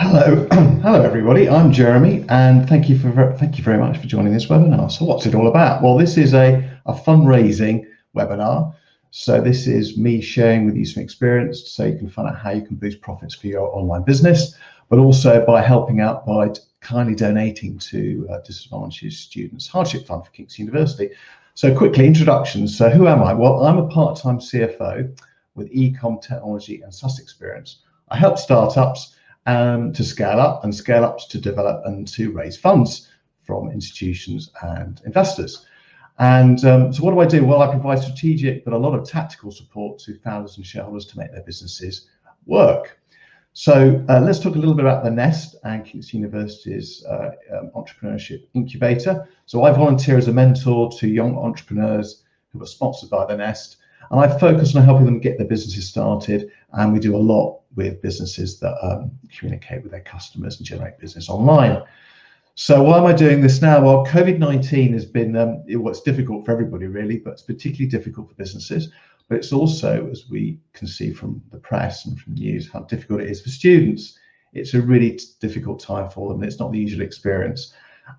Hello, hello everybody. I'm Jeremy, and thank you very much for joining this webinar. So, what's it all about? Well, this is a fundraising webinar. So, this is me sharing with you some experience, so you can find out how you can boost profits for your online business, but also by helping out by kindly donating to Disadvantaged Students Hardship Fund for King's University. So, quickly introductions. So, who am I? Well, I'm a part-time CFO with e-com technology and SaaS experience. I help startups to scale up and scale ups to develop and to raise funds from institutions and investors. And so what do I do? Well, I provide strategic but a lot of tactical support to founders and shareholders to make their businesses work. So let's talk a little bit about the Nest and King's University's entrepreneurship incubator. So I volunteer as a mentor to young entrepreneurs who are sponsored by the Nest, and I focus on helping them get their businesses started, and we do a lot with businesses that communicate with their customers and generate business online. So why am I doing this now? Well, COVID-19 has been, it's difficult for everybody really, but it's particularly difficult for businesses. But it's also, as we can see from the press and from news, how difficult it is for students. It's a really difficult time for them. It's not the usual experience.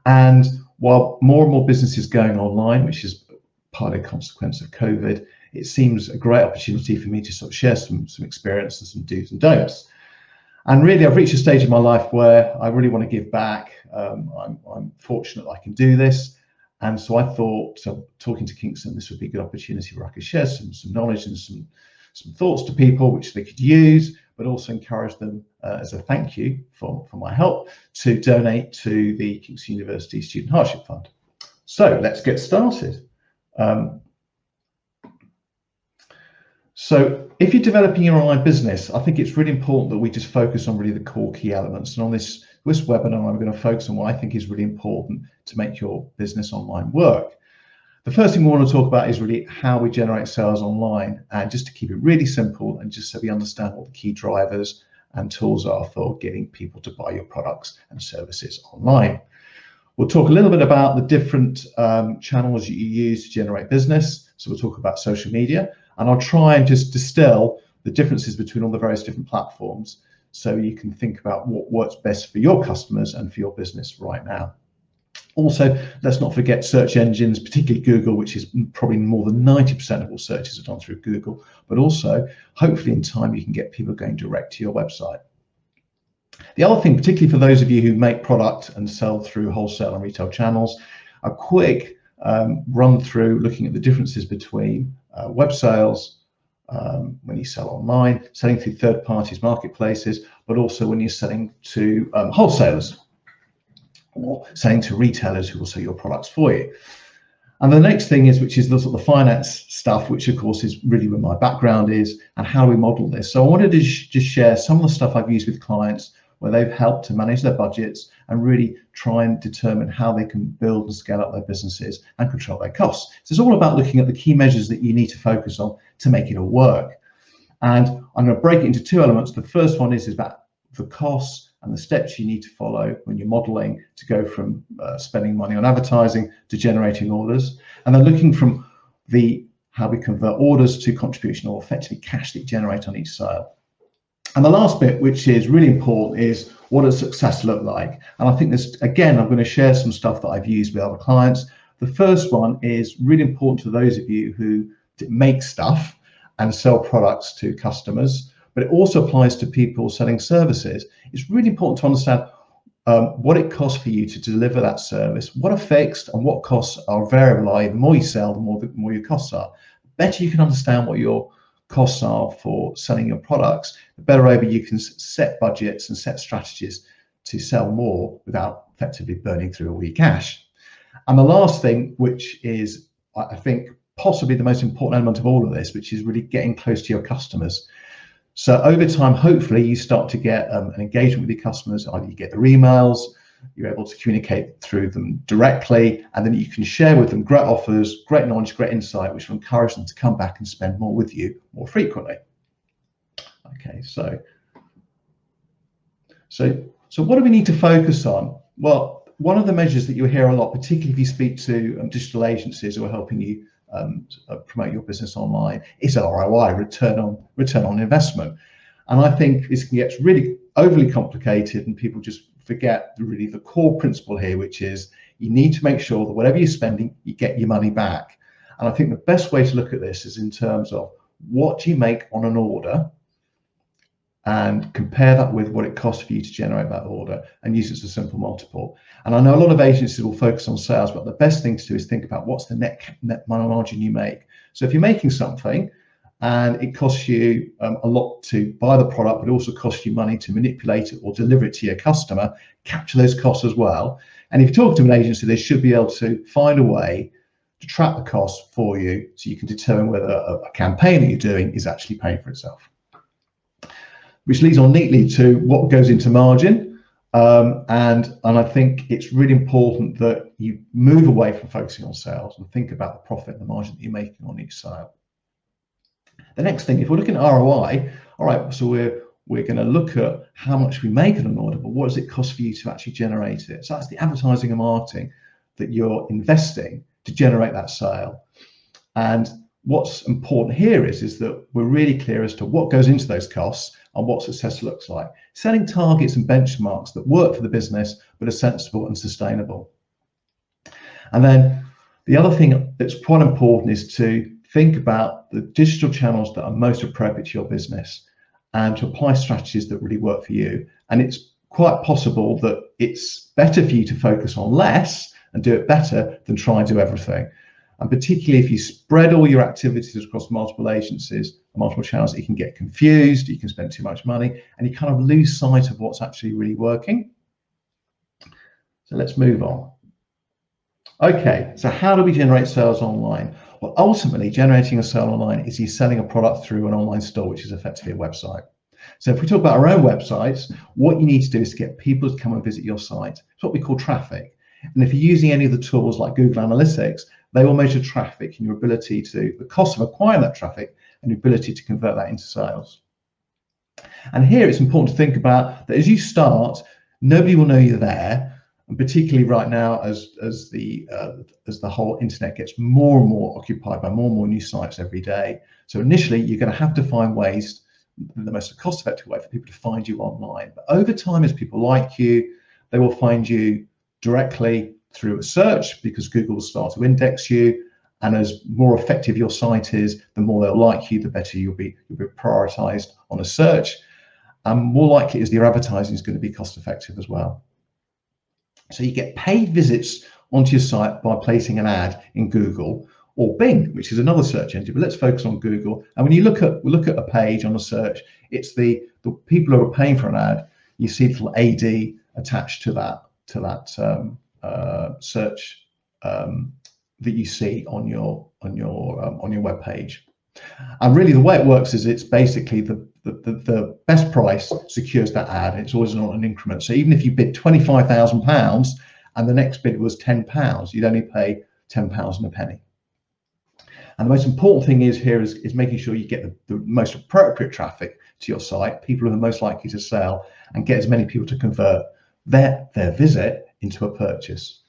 And while more and more businesses going online, which is partly a consequence of COVID, it seems a great opportunity for me to sort of share some experience and some do's and don'ts. And really, I've reached a stage in my life where I really want to give back. I'm fortunate I can do this. And so I thought, talking to Kingston, this would be a good opportunity where I could share some knowledge and some thoughts to people which they could use, but also encourage them as a thank you for my help to donate to the King's University Student Hardship Fund. So let's get started. So if you're developing your online business, I think it's really important that we just focus on really the core key elements. And on this webinar, I'm going to focus on what I think is really important to make your business online work. The first thing we want to talk about is really how we generate sales online, and just to keep it really simple and just so we understand what the key drivers and tools are for getting people to buy your products and services online. We'll talk a little bit about the different channels you use to generate business. So we'll talk about social media, and I'll try and just distill the differences between all the various different platforms so you can think about what works best for your customers and for your business right now. Also, let's not forget search engines, particularly Google, which is probably more than 90% of all searches are done through Google, but also hopefully in time you can get people going direct to your website. The other thing, particularly for those of you who make product and sell through wholesale and retail channels, a quick run through looking at the differences between web sales when you sell online, selling through third parties, marketplaces, but also when you're selling to wholesalers or selling to retailers who will sell your products for you. And the next thing is, which is the sort of finance stuff, which of course is really where my background is, and how we model this. So I wanted to just share some of the stuff I've used with clients where they've helped to manage their budgets and really try and determine how they can build and scale up their businesses and control their costs. So it's all about looking at the key measures that you need to focus on to make it all work. And I'm going to break it into two elements. The first one is about the costs and the steps you need to follow when you're modeling to go from spending money on advertising to generating orders, and then looking from how we convert orders to contribution, or effectively cash that you generate on each sale. And the last bit, which is really important, is what does success look like? And I think this, again, I'm going to share some stuff that I've used with other clients. The first one is really important to those of you who make stuff and sell products to customers, but it also applies to people selling services. It's really important to understand what it costs for you to deliver that service, what are fixed and what costs are variable. The more you sell, the more your costs are. The better you can understand what your costs are for selling your products, the better able you can set budgets and set strategies to sell more without effectively burning through all your cash. And the last thing, which is, I think, possibly the most important element of all of this, which is really getting close to your customers. So over time, hopefully you start to get an engagement with your customers. Either you get their emails, you're able to communicate through them directly, and then you can share with them great offers, great knowledge, great insight, which will encourage them to come back and spend more with you more frequently. Okay, so what do we need to focus on? Well, one of the measures that you'll hear a lot, particularly if you speak to digital agencies who are helping you promote your business online, is ROI, return on investment. And I think this gets really overly complicated and people just forget really the core principle here, which is you need to make sure that whatever you're spending, you get your money back. And I think the best way to look at this is in terms of what do you make on an order, and compare that with what it costs for you to generate that order and use it as a simple multiple. And I know a lot of agencies will focus on sales, but the best thing to do is think about what's the net margin you make. So if you're making something and it costs you a lot to buy the product, but it also costs you money to manipulate it or deliver it to your customer, capture those costs as well. And if you talk to an agency, they should be able to find a way to track the costs for you so you can determine whether a campaign that you're doing is actually paying for itself. Which leads on neatly to what goes into margin. And I think it's really important that you move away from focusing on sales and think about the profit and the margin that you're making on each sale. The next thing, if we're looking at ROI, all right, so we're going to look at how much we make in an order, but what does it cost for you to actually generate it? So that's the advertising and marketing that you're investing to generate that sale. And what's important here is that we're really clear as to what goes into those costs and what success looks like. Setting targets and benchmarks that work for the business but are sensible and sustainable. And then the other thing that's quite important is to think about the digital channels that are most appropriate to your business and to apply strategies that really work for you. And it's quite possible that it's better for you to focus on less and do it better than try and do everything. And particularly if you spread all your activities across multiple agencies and multiple channels, it can get confused, you can spend too much money, and you kind of lose sight of what's actually really working. So let's move on. Okay, so how do we generate sales online? Well, ultimately, generating a sale online is you selling a product through an online store, which is effectively a website. So if we talk about our own websites, what you need to do is to get people to come and visit your site. It's what we call traffic. And if you're using any of the tools like Google Analytics, they will measure traffic and your ability to, the cost of acquiring that traffic and your ability to convert that into sales. And here it's important to think about that as you start, nobody will know you're there. And particularly right now, as the whole internet gets more and more occupied by more and more new sites every day. So initially, you're going to have to find ways, the most cost-effective way for people to find you online. But over time, as people like you, they will find you directly through a search because Google will start to index you. And as more effective your site is, the more they'll like you, the better you'll be prioritized on a search. And more likely is your advertising is going to be cost effective as well. So you get paid visits onto your site by placing an ad in Google or Bing, which is another search engine. But let's focus on Google. And when you look at a page on a search, it's the people who are paying for an ad. You see little AD attached to that search that you see on your web page. And really, the way it works is it's basically the best price secures that ad. It's always on an increment. So even if you bid £25,000 and the next bid was £10, you'd only pay £10 and a penny. And the most important thing is making sure you get the most appropriate traffic to your site, people who are most likely to sell, and get as many people to convert their visit into a purchase.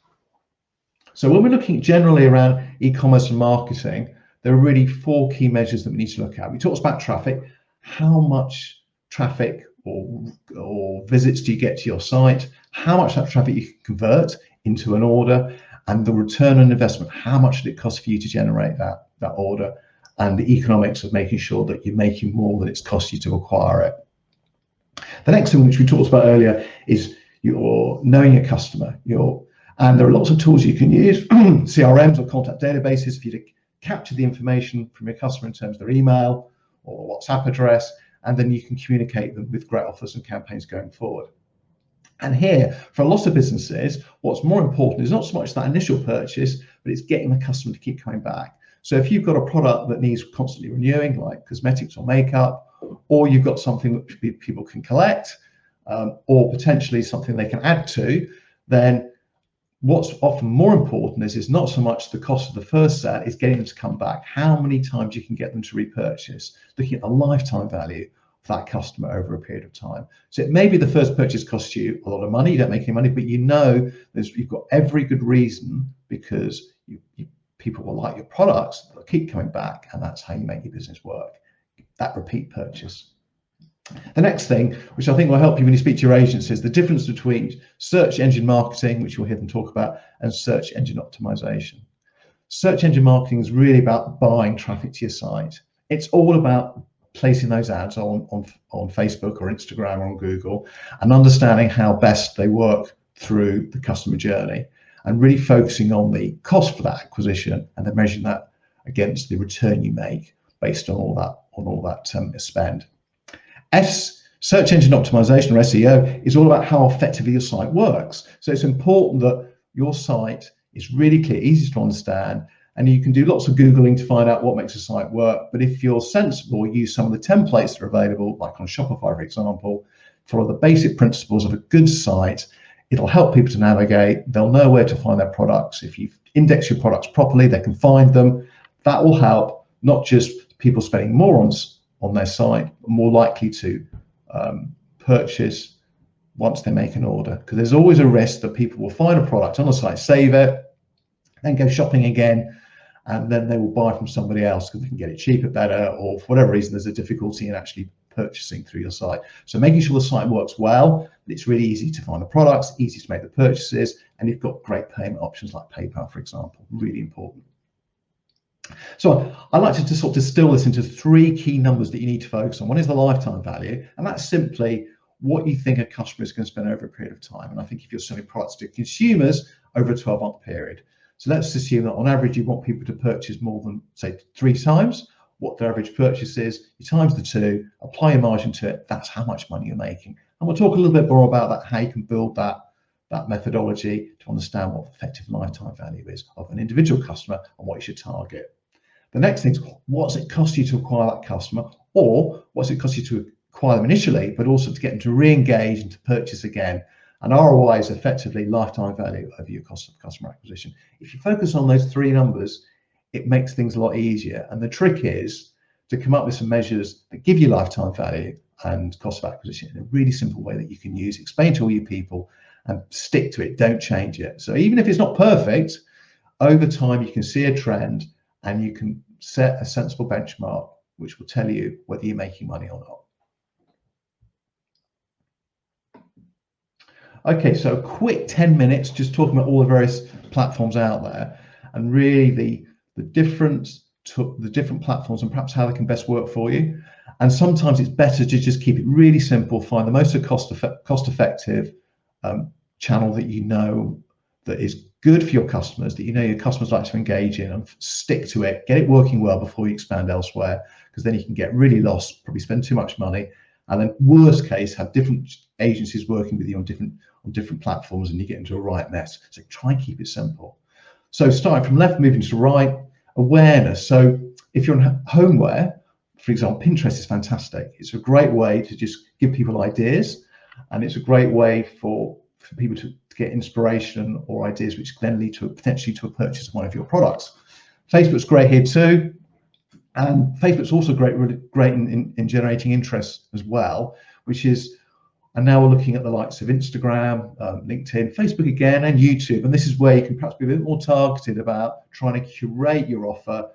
So when we're looking generally around e-commerce and marketing, there are really four key measures that we need to look at. We talked about traffic. How much traffic or visits do you get to your site? How much that traffic you can convert into an order, and the return on investment. How much did it cost for you to generate that order, and the economics of making sure that you're making more than it's cost you to acquire it. The next thing, which we talked about earlier, is you're knowing your customer. And there are lots of tools you can use, CRMs or contact databases, for you to capture the information from your customer in terms of their email or WhatsApp address, and then you can communicate them with great offers and campaigns going forward. And here, for a lot of businesses, what's more important is not so much that initial purchase, but it's getting the customer to keep coming back. So if you've got a product that needs constantly renewing, like cosmetics or makeup, or you've got something that people can collect, or potentially something they can add to, then what's often more important is not so much the cost of the first set, is getting them to come back. How many times you can get them to repurchase, looking at the lifetime value of that customer over a period of time. So it may be the first purchase costs you a lot of money, you don't make any money, but you know you've got every good reason, because people will like your products, they'll keep coming back, and that's how you make your business work, that repeat purchase. The next thing, which I think will help you when you speak to your agents, is the difference between search engine marketing, which you'll hear them talk about, and search engine optimization. Search engine marketing is really about buying traffic to your site. It's all about placing those ads on Facebook or Instagram or on Google and understanding how best they work through the customer journey and really focusing on the cost for that acquisition and then measuring that against the return you make based on all that spend. Search engine optimization, or SEO, is all about how effectively your site works. So it's important that your site is really clear, easy to understand, and you can do lots of Googling to find out what makes a site work. But if you're sensible, use some of the templates that are available, like on Shopify, for example, follow the basic principles of a good site. It'll help people to navigate. They'll know where to find their products. If you index your products properly, they can find them. That will help not just people spending more on their site, but more likely to purchase once they make an order, because there's always a risk that people will find a product on the site, save it, then go shopping again, and then they will buy from somebody else because they can get it cheaper, better, or for whatever reason there's a difficulty in actually purchasing through your site. So making sure the site works well, it's really easy to find the products, easy to make the purchases, and you've got great payment options like PayPal, for example, really important. So I like to sort of distill this into 3 key numbers that you need to focus on. One is the lifetime value, and that's simply what you think a customer is going to spend over a period of time. And I think if you're selling products to consumers over a 12-month period. So let's assume that on average you want people to purchase more than, say, 3 times what their average purchase is. You times the 2, apply your margin to it, that's how much money you're making. And we'll talk a little bit more about that, how you can build that methodology to understand what the effective lifetime value is of an individual customer and what you should target. The next thing is, what's it cost you to acquire that customer, or what's it cost you to acquire them initially, but also to get them to re-engage and to purchase again. And ROI is effectively lifetime value over your cost of customer acquisition. If you focus on those 3 numbers, it makes things a lot easier. And the trick is to come up with some measures that give you lifetime value and cost of acquisition in a really simple way that you can use, explain to all your people, and stick to it, don't change it. So even if it's not perfect, over time you can see a trend and you can set a sensible benchmark which will tell you whether you're making money or not. Okay, so a quick 10 minutes just talking about all the various platforms out there and really the different platforms and perhaps how they can best work for you. And sometimes it's better to just keep it really simple, find the most cost-effective channel that you know that is good for your customers, that you know your customers like to engage in, and stick to it, get it working well before you expand elsewhere, because then you can get really lost, probably spend too much money, and then worst case have different agencies working with you on different platforms and you get into a right mess. So try and keep it simple. So starting from left, moving to right, awareness. So if you're on homeware, for example, Pinterest is fantastic. It's a great way to just give people ideas, and it's a great way for people to get inspiration or ideas which then lead to potentially to a purchase of one of your products. Facebook's great here too, and Facebook's also great in generating interest as well, which is, and now we're looking at the likes of Instagram, LinkedIn, Facebook again, and YouTube. And this is where you can perhaps be a bit more targeted about trying to curate your offer,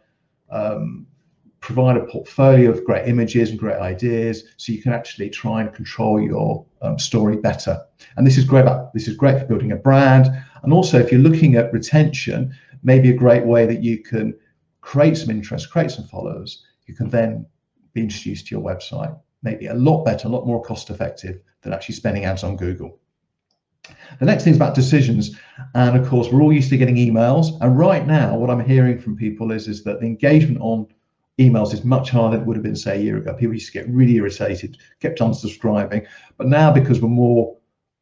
provide a portfolio of great images and great ideas, so you can actually try and control your story better. And this is great for building a brand. And also, if you're looking at retention, maybe a great way that you can create some interest, create some followers, you can then be introduced to your website. Maybe a lot better, a lot more cost effective than actually spending ads on Google. The next thing is about decisions. And of course, we're all used to getting emails. And right now, what I'm hearing from people is that the engagement on emails is much harder than it would have been, say, a year ago. People used to get really irritated, kept unsubscribing. But now, because we're more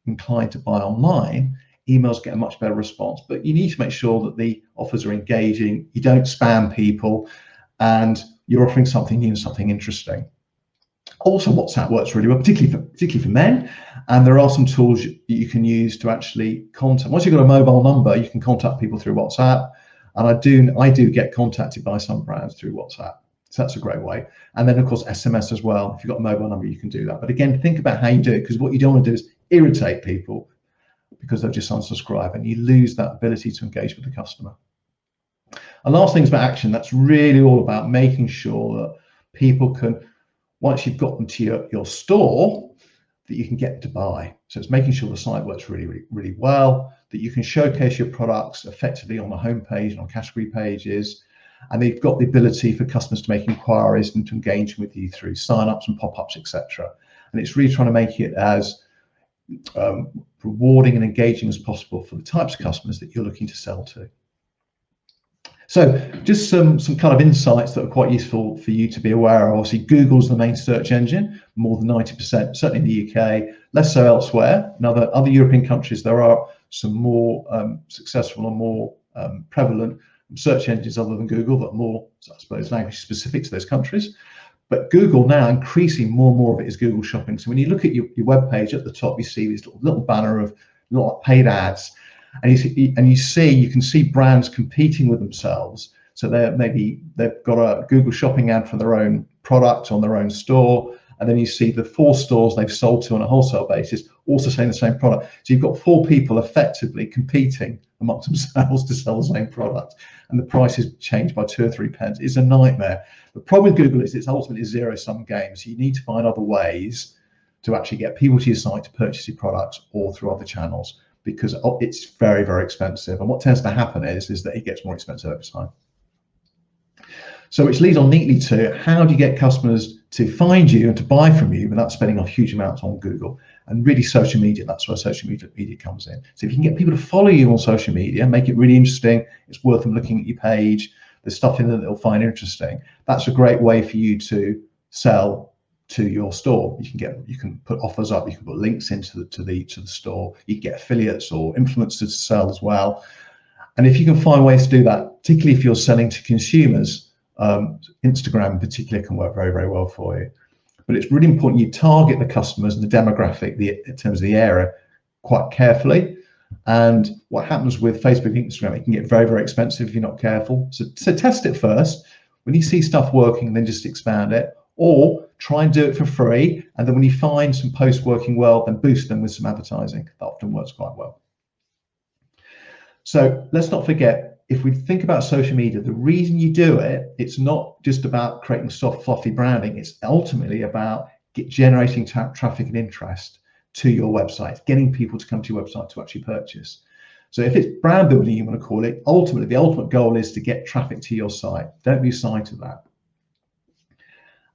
inclined to buy online, emails get a much better response. But you need to make sure that the offers are engaging, you don't spam people, and you're offering something new and something interesting. Also, WhatsApp works really well, particularly for men, and there are some tools you can use to actually contact. Once you've got a mobile number, you can contact people through WhatsApp, and I do get contacted by some brands through WhatsApp, so that's a great way. And then of course SMS as well. If you've got a mobile number, you can do that. But again, think about how you do it, because what you don't want to do is irritate people because they'll just unsubscribe, and you lose that ability to engage with the customer. And last thing is about action. That's really all about making sure that people can once you've got them to your store, that you can get them to buy. So it's making sure the site works really well, that you can showcase your products effectively on the homepage and on category pages, and they've got the ability for customers to make inquiries and to engage with you through sign-ups and pop-ups, etc. And it's really trying to make it as rewarding and engaging as possible for the types of customers that you're looking to sell to. So just some kind of insights that are quite useful for you to be aware of. Obviously, Google's the main search engine, more than 90%, certainly in the UK, less so elsewhere. In other European countries, there are some more successful and more prevalent search engines other than Google that are more, I suppose, language specific to those countries. But Google now, increasing more and more of it is Google Shopping. So when you look at your web page at the top, you see this little banner of paid ads. And you can see brands competing with themselves. So they've got a Google Shopping ad for their own product on their own store, and then you see the 4 stores they've sold to on a wholesale basis also selling the same product. So you've got 4 people effectively competing amongst themselves to sell the same product, and the prices change by 2 or 3 pence. It's a nightmare. The problem with Google is it's ultimately a zero-sum game. So you need to find other ways to actually get people to your site to purchase your products or through other channels, because it's very, very expensive. And what tends to happen is that it gets more expensive over time. So which leads on neatly to how do you get customers to find you and to buy from you without spending a huge amount on Google? And really social media, that's where social media comes in. So if you can get people to follow you on social media, make it really interesting, it's worth them looking at your page, there's stuff in there that they'll find interesting, that's a great way for you to sell to your store. You can put offers up, you can put links into the store, you can get affiliates or influencers to sell as well. And if you can find ways to do that, particularly if you're selling to consumers, Instagram in particular can work very, very well for you. But it's really important you target the customers and the demographic in terms of the area quite carefully. And what happens with Facebook and Instagram, it can get very, very expensive if you're not careful. So test it first. When you see stuff working, then just expand it. Or try and do it for free, and then when you find some posts working well, then boost them with some advertising. That often works quite well. So let's not forget, if we think about social media, the reason you do it, it's not just about creating soft, fluffy branding. It's ultimately about generating traffic and interest to your website, getting people to come to your website to actually purchase. So if it's brand building, you want to call it, ultimately, the ultimate goal is to get traffic to your site. Don't lose sight of that.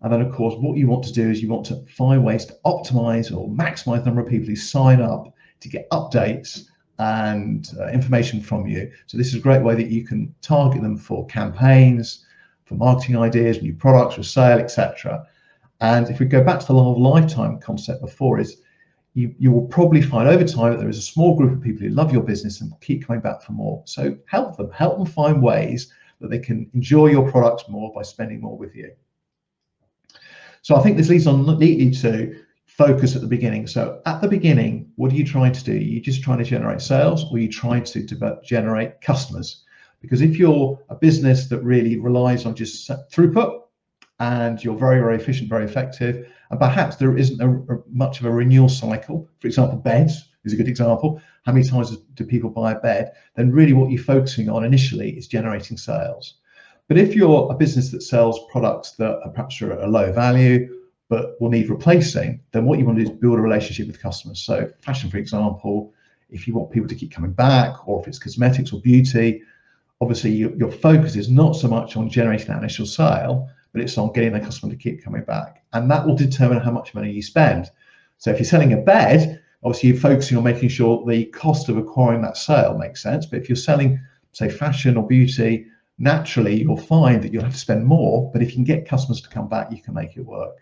And then, of course, what you want to do is you want to find ways to optimize or maximize the number of people who sign up to get updates and information from you. So this is a great way that you can target them for campaigns, for marketing ideas, new products for sale, etc. And if we go back to the lifetime concept before, is you will probably find over time that there is a small group of people who love your business and keep coming back for more. So help them find ways that they can enjoy your products more by spending more with you. So I think this leads on neatly to focus at the beginning. So at the beginning, what are you trying to do? Are you just trying to generate sales, or are you trying to generate customers? Because if you're a business that really relies on just throughput and you're very, very efficient, very effective, and perhaps there isn't much of a renewal cycle, for example, beds is a good example. How many times do people buy a bed? Then really what you're focusing on initially is generating sales. But if you're a business that sells products that are perhaps are at a low value, but will need replacing, then what you want to do is build a relationship with customers. So fashion, for example, if you want people to keep coming back, or if it's cosmetics or beauty, obviously your focus is not so much on generating that initial sale, but it's on getting the customer to keep coming back. And that will determine how much money you spend. So if you're selling a bed, obviously you're focusing on making sure the cost of acquiring that sale makes sense. But if you're selling, say, fashion or beauty, naturally you'll find that you'll have to spend more, but if you can get customers to come back, you can make it work.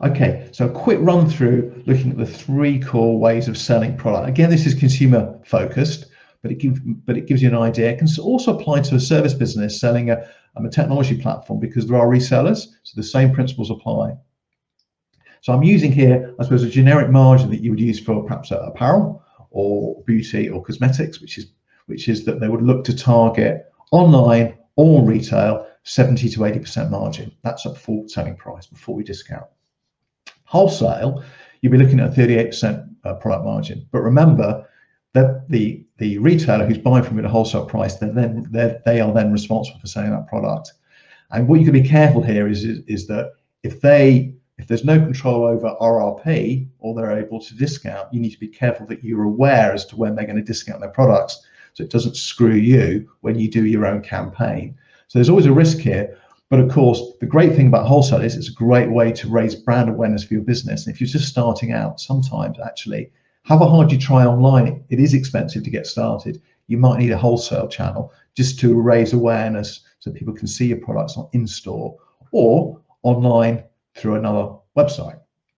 Okay, so a quick run through looking at the 3 core ways of selling product. Again, this is consumer focused, but it gives you an idea. It can also apply to a service business selling a technology platform, because there are resellers, so the same principles apply. So I'm using here, I suppose, a generic margin that you would use for perhaps apparel or beauty or cosmetics, which is that they would look to target online or retail 70 to 80% margin. That's at full selling price before we discount. Wholesale, you'll be looking at a 38% product margin. But remember that the retailer who's buying from you at a wholesale price, they are then responsible for selling that product. And what you can be careful here is that if there's no control over RRP, or they're able to discount, you need to be careful that you're aware as to when they're going to discount their products, so it doesn't screw you when you do your own campaign. So there's always a risk here. But of course, the great thing about wholesale is it's a great way to raise brand awareness for your business. And if you're just starting out, sometimes actually, however hard you try online, it is expensive to get started. You might need a wholesale channel just to raise awareness so people can see your products in store or online through another website.